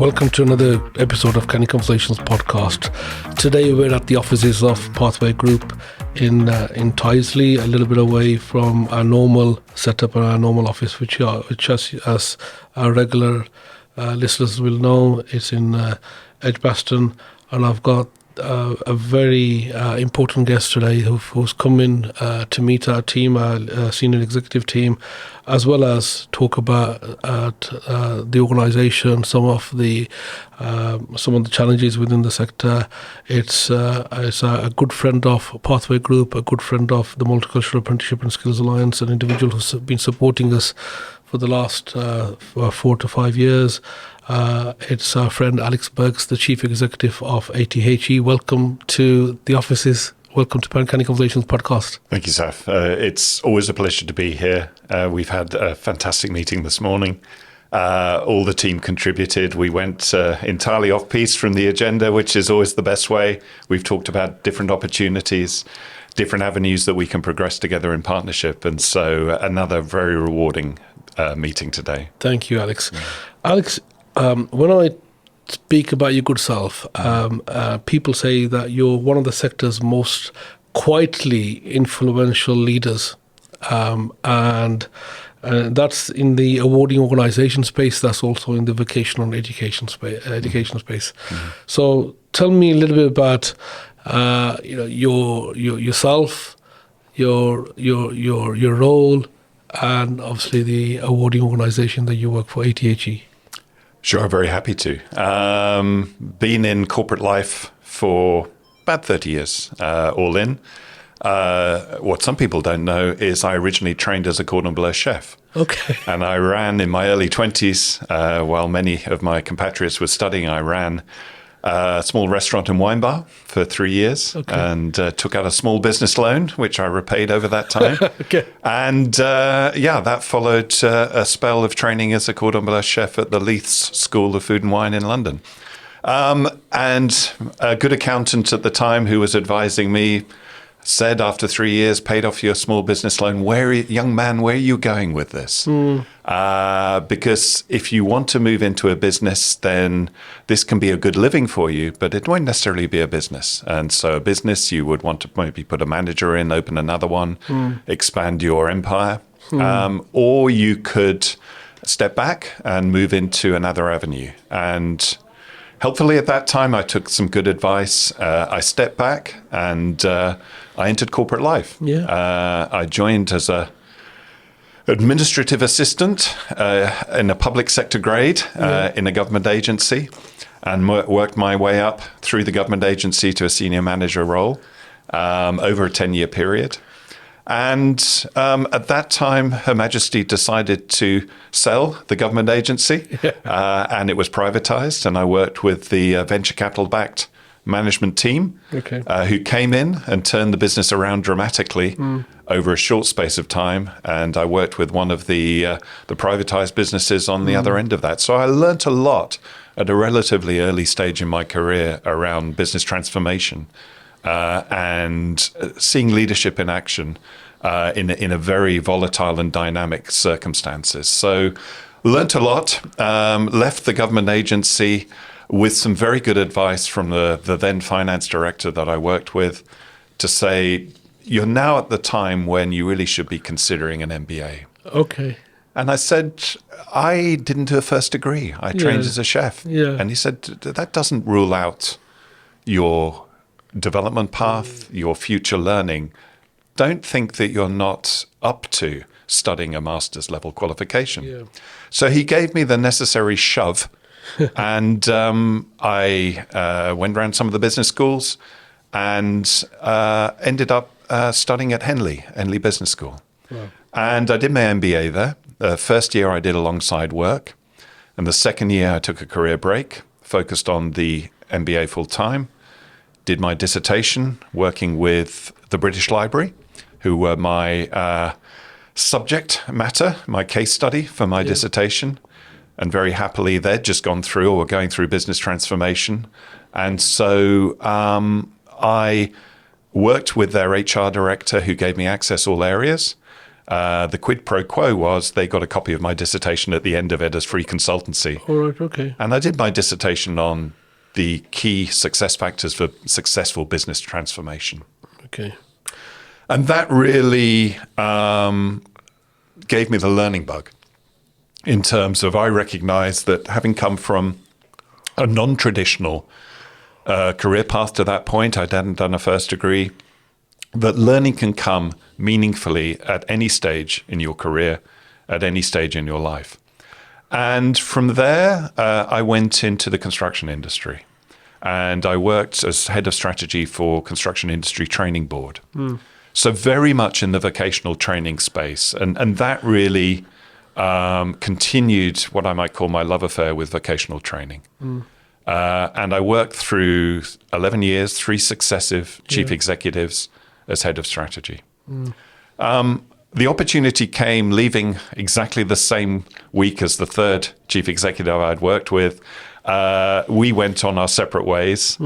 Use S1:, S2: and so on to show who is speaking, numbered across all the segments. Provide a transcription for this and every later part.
S1: Welcome to another episode of Canny Conversations podcast. Today we're at the offices of Pathway Group in Tyseley, a little bit away from our normal setup and our normal office, which as our regular listeners will know, it's in Edgbaston, and I've got a very important guest today who's come in to meet our team, our senior executive team, as well as talk about the organisation, some of the challenges within the sector. It's a good friend of Pathway Group, a good friend of the Multicultural Apprenticeship and Skills Alliance, an individual who's been supporting us for the last 4 to 5 years. It's our friend Alex Birks, the Chief Executive of ATHE. Welcome to the offices. Welcome to Canny Conversations podcast.
S2: Thank you, Saf. It's always a pleasure to be here. We've had a fantastic meeting this morning. All the team contributed. We went entirely off-piste from the agenda, which is always the best way. We've talked about different opportunities, different avenues that we can progress together in partnership. And so another very rewarding meeting today.
S1: Thank you, Alex. Yeah. Alex, when I speak about your good self, people say that you're one of the sector's most quietly influential leaders, and that's in the awarding organisation space. That's also in the vocational education space. Mm-hmm. So, tell me a little bit about yourself, your role, and obviously the awarding organisation that you work for, ATHE.
S2: Sure, I'm very happy to. Been in corporate life for about 30 years, all in. What some people don't know is I originally trained as a cordon bleu chef.
S1: Okay.
S2: And I ran in my early 20s, while many of my compatriots were studying, I ran a small restaurant and wine bar for 3 years. Okay. And took out a small business loan, which I repaid over that time.
S1: Okay.
S2: And that followed a spell of training as a cordon bleu chef at the Leith's School of Food and Wine in London. And a good accountant at the time who was advising me said after 3 years, paid off your small business loan, young man, where are you going with this? Because if you want to move into a business, then this can be a good living for you, but it won't necessarily be a business. And so a business, you would want to maybe put a manager in, open another one, expand your empire. Or you could step back and move into another avenue. And helpfully at that time, I took some good advice. I stepped back and I entered corporate life.
S1: Yeah.
S2: I joined as a administrative assistant in a public sector grade in a government agency, and worked my way up through the government agency to a senior manager role over a 10-year period. And at that time, Her Majesty decided to sell the government agency, and it was privatized. And I worked with the venture capital-backed management team, who came in and turned the business around dramatically over a short space of time. And I worked with one of the privatized businesses on the other end of that. So I learned a lot at a relatively early stage in my career around business transformation. And seeing leadership in action in a very volatile and dynamic circumstances. So learnt a lot, left the government agency with some very good advice from the then finance director that I worked with to say, you're now at the time when you really should be considering an MBA.
S1: Okay.
S2: And I said, I didn't do a first degree. I trained as a chef.
S1: Yeah.
S2: And he said, that doesn't rule out your development path, your future learning. Don't think that you're not up to studying a master's level qualification. Yeah. So he gave me the necessary shove, and I went around some of the business schools and ended up studying at Henley Business School. Wow. And I did my MBA there. The first year I did alongside work, and the second year I took a career break, focused on the MBA full time. Did my dissertation working with the British Library, who were my subject matter, my case study for my dissertation. And very happily, they'd just gone through or were going through business transformation. And so I worked with their HR director, who gave me access all areas. The quid pro quo was they got a copy of my dissertation at the end of it as free consultancy.
S1: All right, okay.
S2: And I did my dissertation on the key success factors for successful business transformation.
S1: Okay.
S2: And that really gave me the learning bug in terms of I recognized that having come from a non-traditional career path to that point, I hadn't done a first degree, that learning can come meaningfully at any stage in your career, at any stage in your life. And from there, I went into the construction industry. And I worked as head of strategy for Construction Industry Training Board. So very much in the vocational training space. And that really continued what I might call my love affair with vocational training. And I worked through 11 years, 3 successive chief executives as head of strategy. The opportunity came leaving exactly the same week as the third chief executive I'd worked with. We went on our separate ways.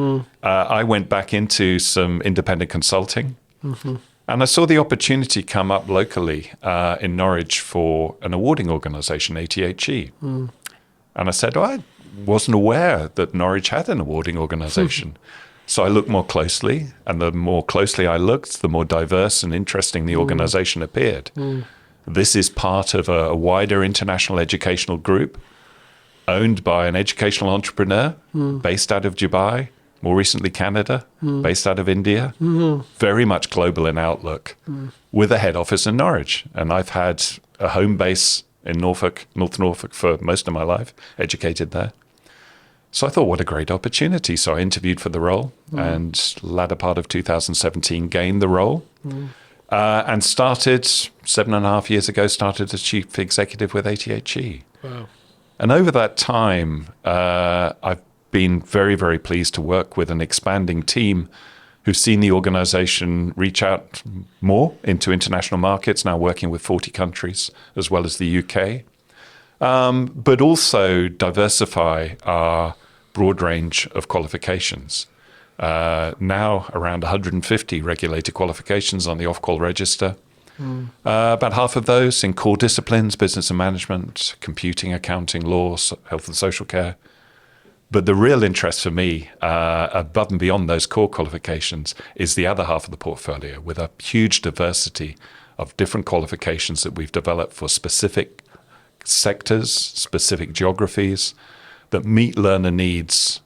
S2: I went back into some independent consulting. And I saw the opportunity come up locally in Norwich for an awarding organisation, ATHE. And I said, I wasn't aware that Norwich had an awarding organisation. So I looked more closely, and the more closely I looked, the more diverse and interesting the organisation appeared. This is part of a wider international educational group owned by an educational entrepreneur based out of Dubai, more recently Canada, based out of India, very much global in outlook, with a head office in Norwich. And I've had a home base in Norfolk, North Norfolk, for most of my life, educated there. So I thought, what a great opportunity. So I interviewed for the role and latter part of 2017 gained the role and started 7.5 years ago, started as chief executive with ATHE.
S1: Wow.
S2: And over that time, I've been very, very pleased to work with an expanding team who've seen the organization reach out more into international markets, now working with 40 countries as well as the UK, but also diversify our broad range of qualifications. Now around 150 regulated qualifications on the Ofqual register. About half of those in core disciplines, business and management, computing, accounting, law, health and social care. But the real interest for me, above and beyond those core qualifications, is the other half of the portfolio, with a huge diversity of different qualifications that we've developed for specific sectors, specific geographies, that meet learner needs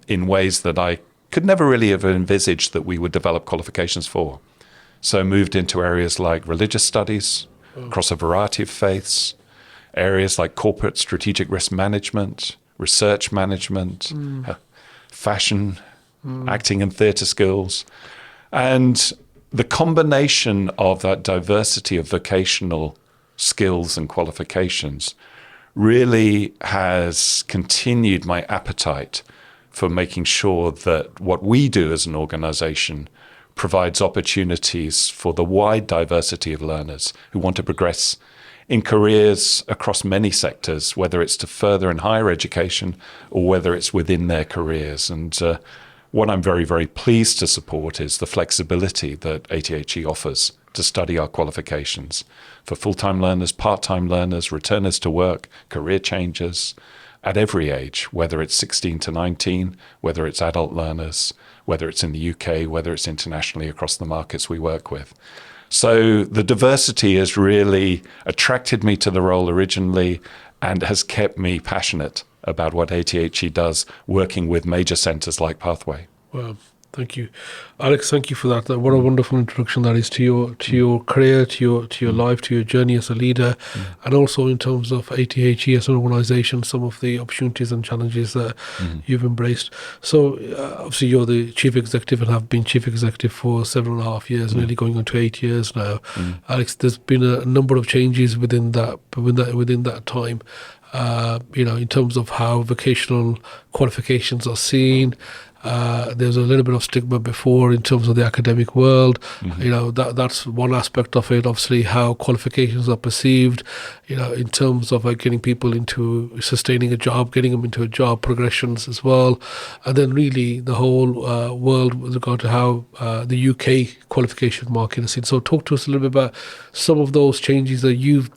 S2: in ways that I could never really have envisaged that we would develop qualifications for. So moved into areas like religious studies, across a variety of faiths, areas like corporate strategic risk management, research management, fashion, acting and theatre skills. And the combination of that diversity of vocational skills and qualifications really has continued my appetite for making sure that what we do as an organisation provides opportunities for the wide diversity of learners who want to progress in careers across many sectors, whether it's to further and higher education or whether it's within their careers. And what I'm very, very pleased to support is the flexibility that ATHE offers to study our qualifications for full-time learners, part-time learners, returners to work, career changers at every age, whether it's 16 to 19, whether it's adult learners, whether it's in the UK, whether it's internationally across the markets we work with. So the diversity has really attracted me to the role originally and has kept me passionate about what ATHE does, working with major centres like Pathway.
S1: Wow, thank you, Alex. Thank you for that. What a wonderful introduction that is to your career, to your life, to your journey as a leader, and also in terms of ATHE as an organisation, some of the opportunities and challenges that you've embraced. So obviously you're the chief executive and have been chief executive for 7.5 years, nearly going on to 8 years now. Alex, there's been a number of changes within that time. In terms of how vocational qualifications are seen, There's a little bit of stigma before in terms of the academic world. That's one aspect of it. Obviously, how qualifications are perceived, in terms of getting people into sustaining a job, getting them into a job, progressions as well. And then really the whole world with regard to how the UK qualification market is seen. So talk to us a little bit about some of those changes that you've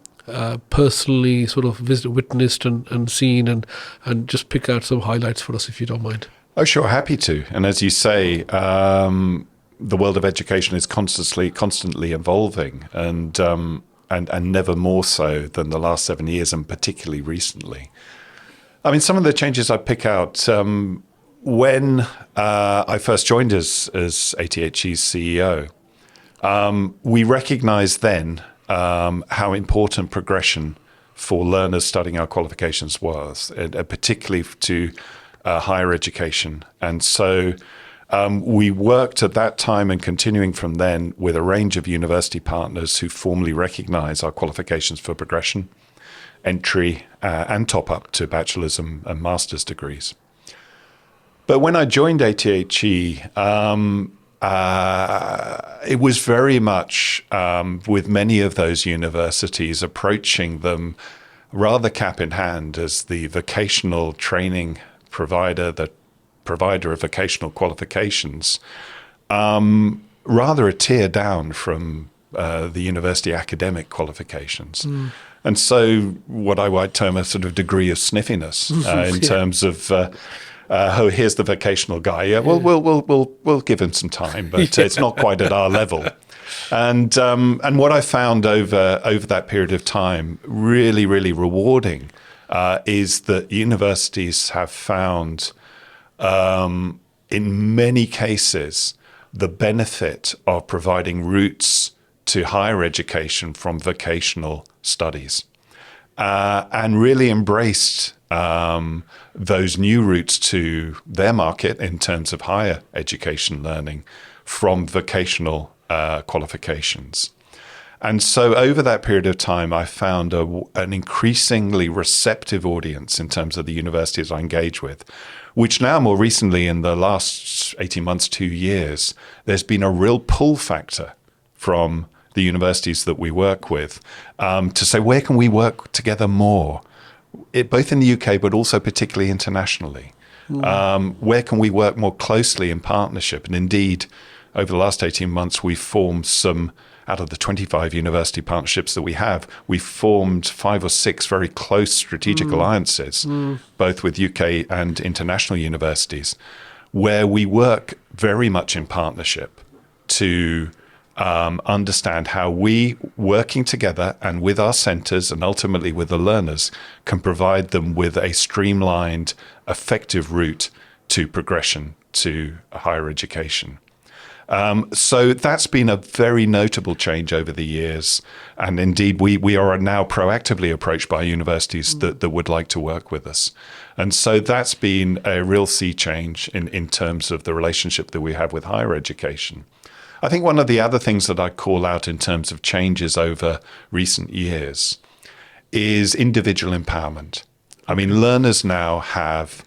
S1: personally sort of witnessed and seen, and just pick out some highlights for us if you don't mind.
S2: Oh, sure, happy to. And as you say, the world of education is constantly evolving, and never more so than the last 7 years, and particularly recently. I mean, some of the changes I pick out, when I first joined as ATHE's CEO, we recognized then how important progression for learners studying our qualifications was, and particularly to higher education. And so we worked at that time, and continuing from then, with a range of university partners who formally recognize our qualifications for progression, entry, and top up to bachelor's and master's degrees. But when I joined ATHE, it was very much with many of those universities approaching them rather cap in hand as the vocational training provider, the provider of vocational qualifications, rather a tier down from the university academic qualifications. And so what I might term a sort of degree of sniffiness in terms of, oh, here's the vocational guy. Yeah, well, we'll give him some time, but it's not quite at our level. And what I found over that period of time, really, really rewarding, is that universities have found, in many cases, the benefit of providing routes to higher education from vocational studies, and really embraced those new routes to their market in terms of higher education learning from vocational qualifications. And so over that period of time, I found an increasingly receptive audience in terms of the universities I engage with, which now more recently in the last 18 months, 2 years, there's been a real pull factor from the universities that we work with to say, where can we work together more, both in the UK, but also particularly internationally? Where can we work more closely in partnership? And indeed, over the last 18 months, we've formed some, out of the 25 university partnerships that we have, we've formed 5 or 6 very close strategic alliances, both with UK and international universities, where we work very much in partnership to understand how we, working together and with our centres and ultimately with the learners, can provide them with a streamlined, effective route to progression to higher education. So that's been a very notable change over the years. And indeed, we are now proactively approached by universities that would like to work with us. And so that's been a real sea change in terms of the relationship that we have with higher education. I think one of the other things that I call out in terms of changes over recent years is individual empowerment. I mean, learners now have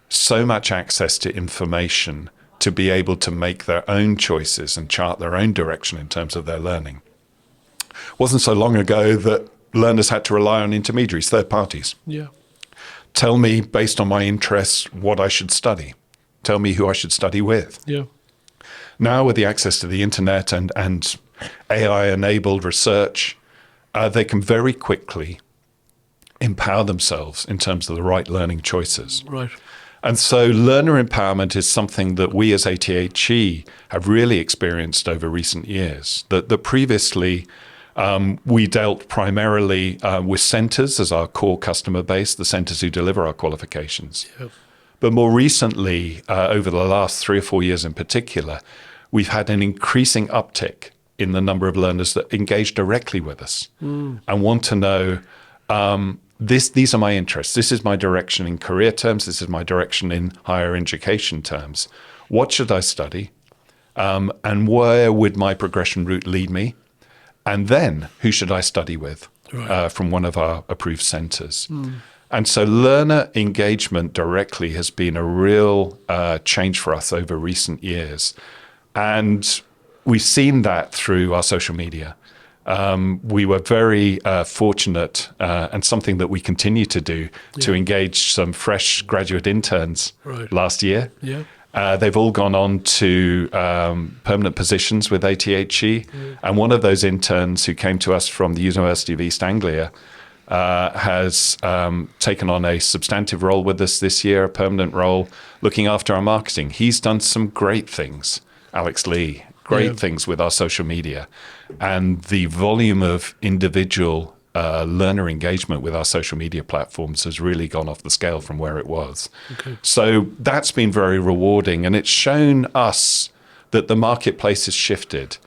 S2: so much access to information to be able to make their own choices and chart their own direction in terms of their learning. It wasn't so long ago that learners had to rely on intermediaries, third parties.
S1: Yeah.
S2: Tell me, based on my interests, what I should study. Tell me who I should study with.
S1: Yeah.
S2: Now, with the access to the internet and AI-enabled research, they can very quickly empower themselves in terms of the right learning choices.
S1: Right.
S2: And so learner empowerment is something that we as ATHE have really experienced over recent years. That previously we dealt primarily with centres as our core customer base, the centres who deliver our qualifications.
S1: Yeah.
S2: But more recently, over the last 3 or 4 years in particular, we've had an increasing uptick in the number of learners that engage directly with us and want to know, these are my interests. This is my direction in career terms. This is my direction in higher education terms. What should I study? And where would my progression route lead me? And then who should I study with from one of our approved centres? And so learner engagement directly has been a real change for us over recent years. And we've seen that through our social media. We were very fortunate, and something that we continue to do, to engage some fresh graduate interns last year.
S1: Yeah.
S2: They've all gone on to permanent positions with ATHE. And one of those interns who came to us from the University of East Anglia has taken on a substantive role with us this year, a permanent role, looking after our marketing. He's done some great things, Alex Lee, great things with our social media. And the volume of individual learner engagement with our social media platforms has really gone off the scale from where it was. Okay. So that's been very rewarding. And it's shown us that the marketplace has shifted.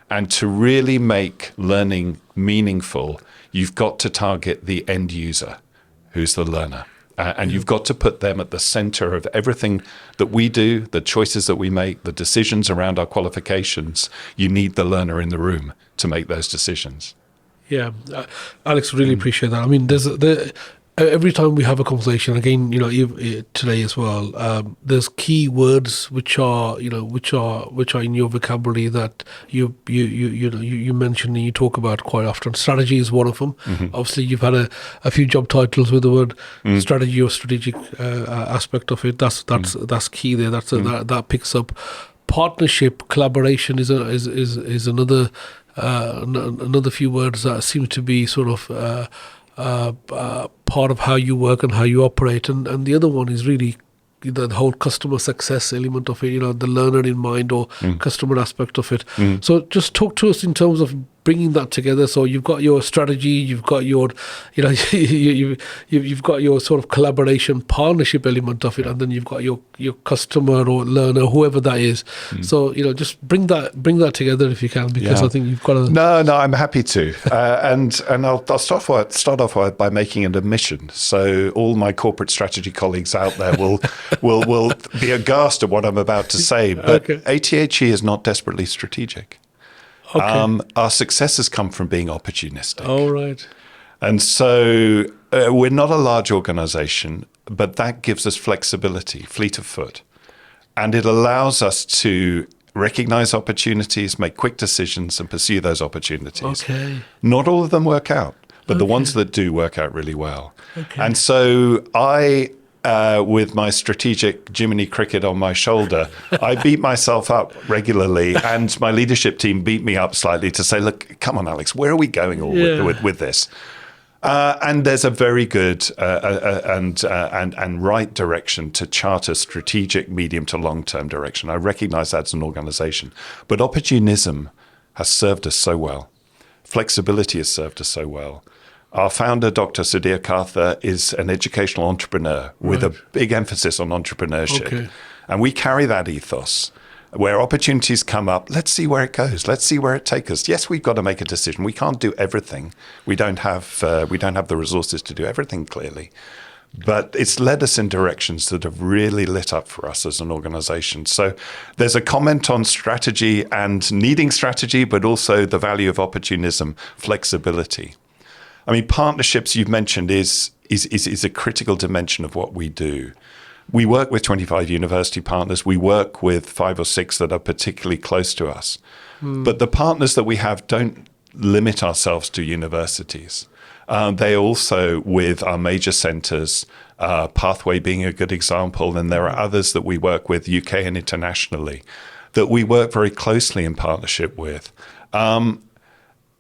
S2: And to really make learning meaningful, you've got to target the end user, who's the learner. And you've got to put them at the center of everything that we do, the choices that we make, the decisions around our qualifications. You need the learner in the room to make those decisions.
S1: Yeah, Alex, really appreciate that. I mean, every time we have a conversation, again, today as well, there's key words which are in your vocabulary that you mention and you talk about quite often. Strategy is one of them. Obviously, you've had a few job titles with the word strategy or strategic aspect of it. That's key there. That picks up. Partnership, collaboration is another few words that seem to be sort of part of how you work and how you operate, and the other one is really the whole customer success element of it, the learner in mind or customer aspect of it. So just talk to us in terms of bringing that together. So you've got your strategy, you've got your, you've got your sort of collaboration partnership element of it, and then you've got your customer or learner, whoever that is. So just bring that together if you can, because I think you've got to.
S2: No, I'm happy to, and I'll start off by making an admission. So all my corporate strategy colleagues out there will be aghast at what I'm about to say, but ATHE is not desperately strategic. Okay. Our success has come from being opportunistic.
S1: All right.
S2: And so we're not a large organization, but that gives us flexibility, fleet of foot. And it allows us to recognize opportunities, make quick decisions, and pursue those opportunities.
S1: Okay.
S2: Not all of them work out, but the ones that do work out really well. Okay. And so with my strategic Jiminy cricket on my shoulder, I beat myself up regularly, and my leadership team beat me up slightly to say, look, come on, Alex, where are we going with this? And there's a very good and right direction to chart a strategic medium to long-term direction. I recognize that as an organization. But opportunism has served us so well. Flexibility has served us so well. Our founder, Dr. Sudhir Kartha, is an educational entrepreneur with a big emphasis on entrepreneurship. Okay. And we carry that ethos. Where opportunities come up, let's see where it goes. Let's see where it takes us. Yes, we've got to make a decision. We can't do everything. We don't have the resources to do everything clearly. But it's led us in directions that have really lit up for us as an organization. So there's a comment on strategy and needing strategy, but also the value of opportunism, flexibility. I mean, partnerships you've mentioned is a critical dimension of what we do. We work with 25 university partners. We work with 5 or 6 that are particularly close to us. But the partners that we have don't limit ourselves to universities. They also with our major centres, Pathway being a good example, and there are others that we work with UK and internationally that we work very closely in partnership with.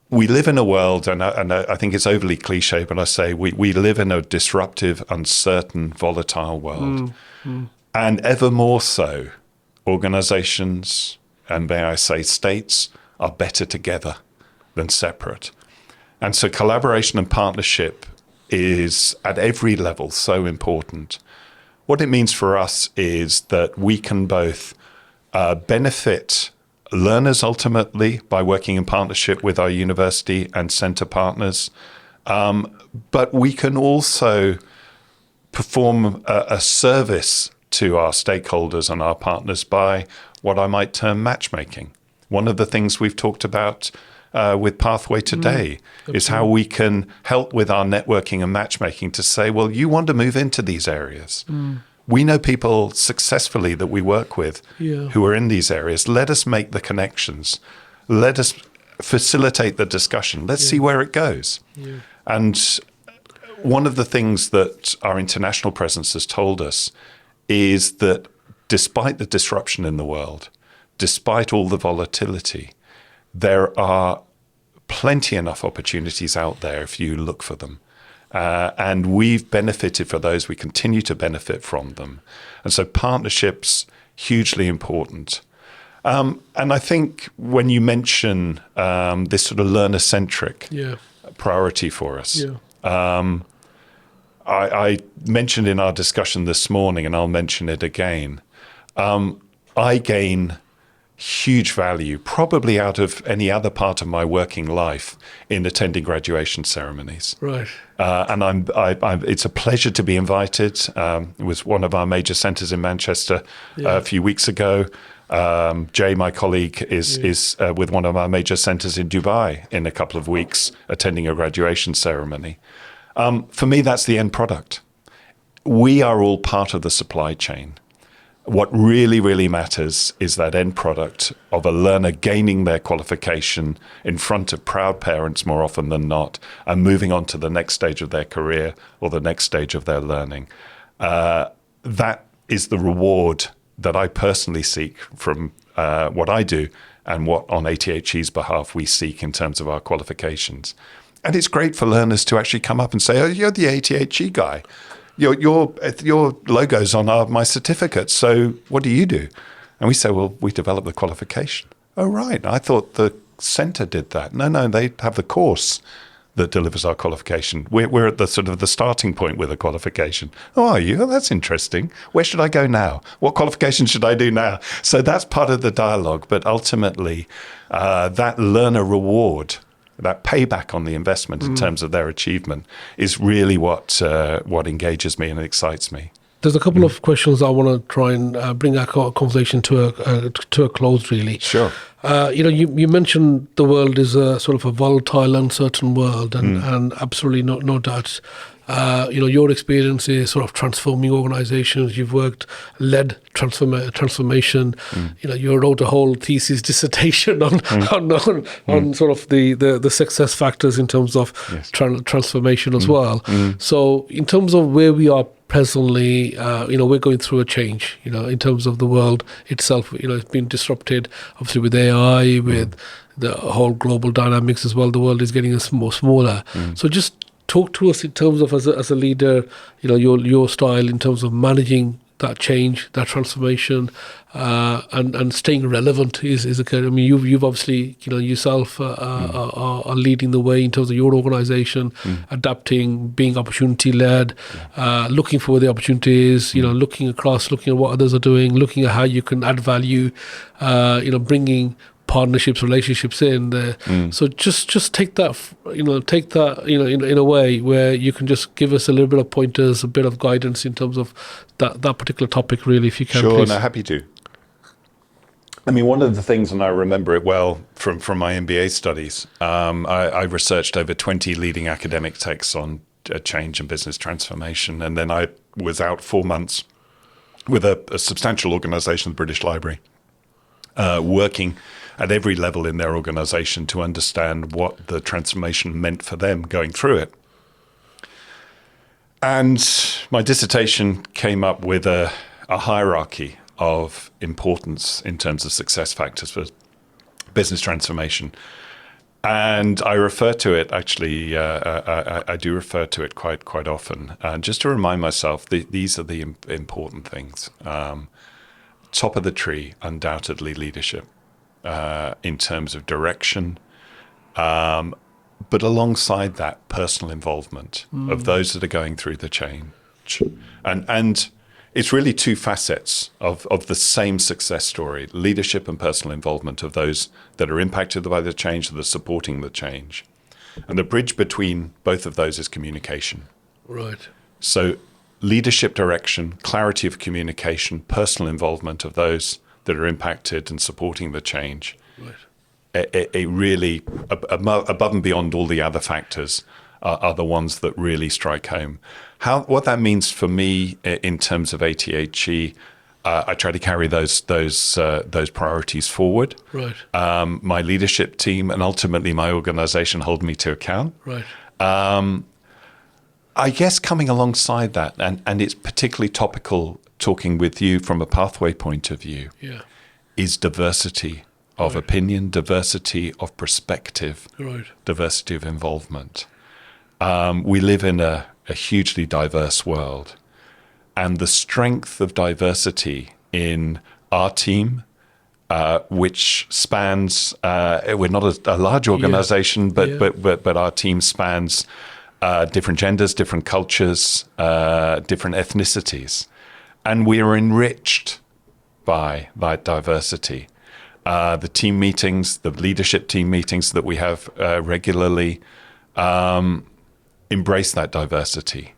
S2: We live in a world, and I think it's overly cliche, but I say we live in a disruptive, uncertain, volatile world. And ever more so, organizations, and may I say states, are better together than separate. And so collaboration and partnership is at every level so important. What it means for us is that we can both benefit learners ultimately by working in partnership with our university and center partners, but we can also perform a service to our stakeholders and our partners by what I might term matchmaking. One of the things we've talked about with Pathway today, is how we can help with our networking and matchmaking to say, well, you want to move into these areas. We know people successfully that we work with who are in these areas. Let us make the connections. Let us facilitate the discussion. Let's see where it goes. And one of the things that our international presence has told us is that despite the disruption in the world, despite all the volatility, there are plenty enough opportunities out there if you look for them. And we've benefited from those. We continue to benefit from them. And so partnerships, hugely important. And I think when you mention this sort of learner-centric priority for us, I mentioned in our discussion this morning, and I'll mention it again, I gain huge value, probably out of any other part of my working life, in attending graduation ceremonies.
S1: Right.
S2: And it's a pleasure to be invited. It was one of our major centres in Manchester a few weeks ago. Jay, my colleague, is with one of our major centres in Dubai in a couple of weeks, attending a graduation ceremony. For me, that's the end product. We are all part of the supply chain. What really, really matters is that end product of a learner gaining their qualification in front of proud parents more often than not, and moving on to the next stage of their career or the next stage of their learning. That is the reward that I personally seek from what I do, and what on ATHE's behalf we seek in terms of our qualifications. And it's great for learners to actually come up and say, oh, you're the ATHE guy. Your logo's on my certificate, so what do you do? And we say, well, we develop the qualification. Oh, right. I thought the centre did that. No, they have the course that delivers our qualification. We're at the sort of the starting point with a qualification. Oh, are you? Oh, that's interesting. Where should I go now? What qualification should I do now? So that's part of the dialogue. But ultimately, that learner reward, that payback on the investment in terms of their achievement, is really what engages me and excites me.
S1: There's a couple of questions I want to try and bring our conversation to a close, really.
S2: Sure.
S1: You mentioned the world is a sort of a volatile, uncertain world, and absolutely no doubt. Your experience is sort of transforming organizations. You've led transformation. You wrote a whole thesis dissertation on sort of the success factors in terms of transformation as well. So in terms of where we are presently, we're going through a change, in terms of the world itself. It's been disrupted, obviously, with AI, with the whole global dynamics as well. The world is getting more smaller. So just talk to us in terms of, as a leader, your style in terms of managing that change, that transformation, and staying relevant is a kind. I mean, you've obviously, yourself are leading the way in terms of your organisation, adapting, being opportunity led, looking for where the opportunity is, looking across, looking at what others are doing, looking at how you can add value, bringing partnerships, relationships in there. So just take that, in a way where you can just give us a little bit of pointers, a bit of guidance in terms of that particular topic, really, if you can.
S2: Sure,
S1: please.
S2: no, happy to. I mean, one of the things, and I remember it well from my MBA studies, I researched over 20 leading academic texts on change and business transformation, and then I was out 4 months with a substantial organisation, the British Library, working at every level in their organisation to understand what the transformation meant for them going through it. And my dissertation came up with a hierarchy of importance in terms of success factors for business transformation. And I refer to it, actually, I do refer to it quite often, just to remind myself these are the important things. Top of the tree, undoubtedly leadership. In terms of direction, but alongside that, personal involvement of those that are going through the change. And it's really two facets of the same success story: leadership and personal involvement of those that are impacted by the change, that are supporting the change. And the bridge between both of those is communication.
S1: Right.
S2: So leadership direction, clarity of communication, personal involvement of those that are impacted and supporting the change.
S1: Right.
S2: it really, above and beyond all the other factors, are the ones that really strike home. What that means for me in terms of ATHE, I try to carry those priorities forward.
S1: Right.
S2: My leadership team and ultimately my organization hold me to account.
S1: Right.
S2: I guess coming alongside that, and it's particularly topical talking with you from a pathway point of view, is diversity of opinion, diversity of perspective, diversity of involvement. We live in a hugely diverse world, and the strength of diversity in our team, which spans, we're not a large organization, but our team spans different genders, different cultures, different ethnicities. And we are enriched by that diversity. The team meetings, the leadership team meetings that we have regularly embrace that diversity.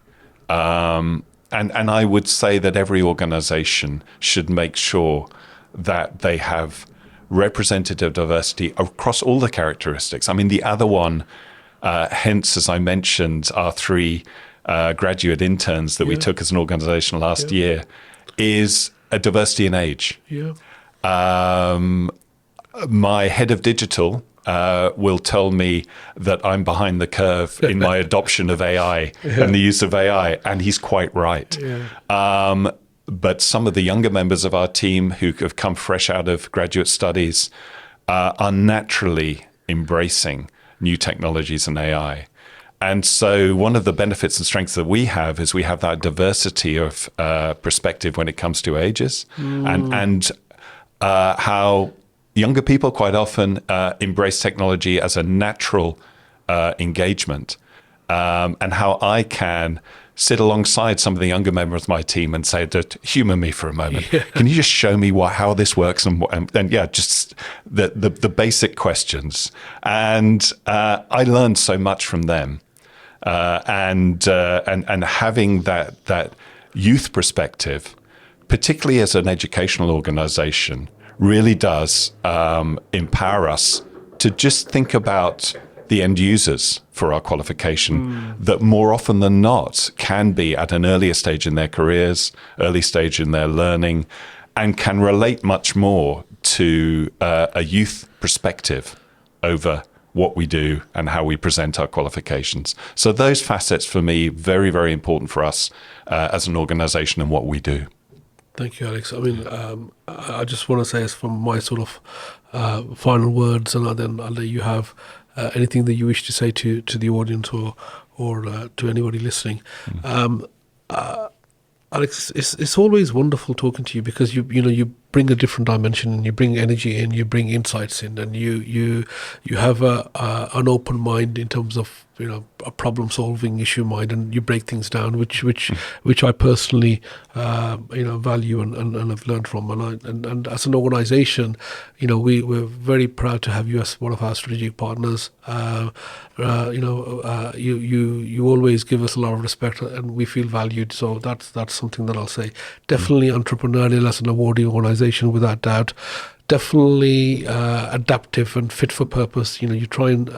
S2: And I would say that every organization should make sure that they have representative diversity across all the characteristics. I mean, the other one, hence, as I mentioned, our 3 graduate interns that we took as an organization last year, is a diversity in age. My head of digital will tell me that I'm behind the curve in my adoption of AI and the use of AI, and he's quite right. But some of the younger members of our team who have come fresh out of graduate studies are naturally embracing new technologies and AI. And so one of the benefits and strengths that we have is we have that diversity of perspective when it comes to ages and how younger people quite often embrace technology as a natural engagement, and how I can sit alongside some of the younger members of my team and say, humor me for a moment. Can you just show me how this works? And just the basic questions. And I learned so much from them. And having that youth perspective, particularly as an educational organization, really does empower us to just think about the end users for our qualification that more often than not can be at an earlier stage in their careers, early stage in their learning, and can relate much more to a youth perspective over what we do and how we present our qualifications. So those facets for me, very, very important for us as an organization and what we do.
S1: Thank you, Alex. I mean, I just want to say, as from my sort of final words, and then I'll let you have anything that you wish to say to the audience or to anybody listening. Alex, it's always wonderful talking to you because you bring a different dimension, and you bring energy in, you bring insights in, and you have an open mind in terms of a problem solving issue mind, and you break things down, which I personally value and have learned from, and as an organization, we're very proud to have you as one of our strategic partners. You always give us a lot of respect, and we feel valued. So that's something that I'll say. Definitely entrepreneurial as an awarding organization, without doubt. Definitely adaptive and fit for purpose. You try and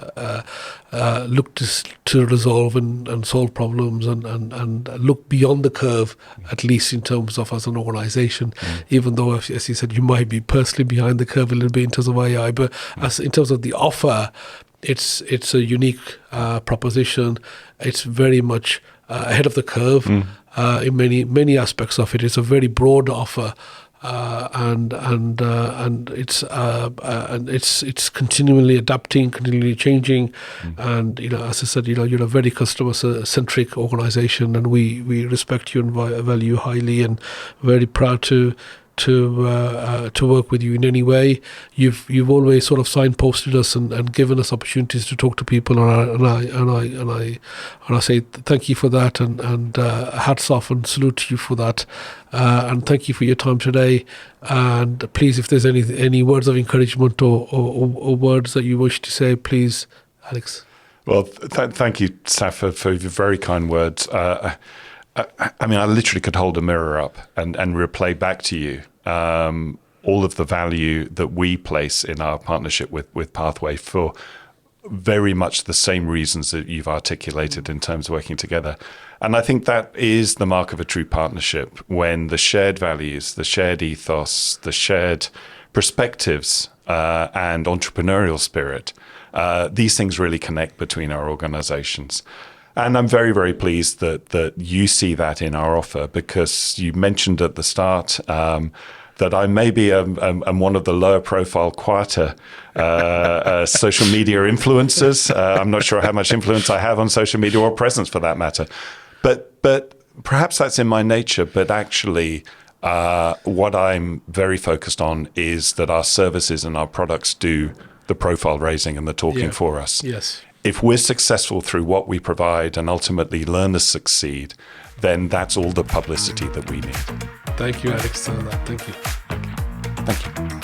S1: look to resolve and solve problems and look beyond the curve, at least in terms of as an organization, even though, as you said, you might be personally behind the curve a little bit in terms of AI, but as in terms of the offer, it's a unique proposition. It's very much ahead of the curve in many aspects of it. It's a very broad offer. And it's continually adapting, continually changing, and as I said, you're a very customer centric organization, and we respect you and value you highly, and very proud to work with you in any way. You've always sort of signposted us and given us opportunities to talk to people, and I say thank you for that, and hats off and salute to you for that, and thank you for your time today. And please, if there's any words of encouragement or words that you wish to say, please, Alex.
S2: Well, thank you, Safa, for your very kind words. I mean, I literally could hold a mirror up and replay back to you all of the value that we place in our partnership with Pathway for very much the same reasons that you've articulated in terms of working together. And I think that is the mark of a true partnership, when the shared values, the shared ethos, the shared perspectives and entrepreneurial spirit, these things really connect between our organizations. And I'm very, very pleased that you see that in our offer, because you mentioned at the start that I maybe am one of the lower profile, quieter social media influencers. I'm not sure how much influence I have on social media, or presence for that matter. But perhaps that's in my nature. But actually, what I'm very focused on is that our services and our products do the profile raising and the talking for us.
S1: Yes.
S2: If we're successful through what we provide and ultimately learners succeed, then that's all the publicity that we need.
S1: Thank you, Alex, for that. Thank you.
S2: Thank you.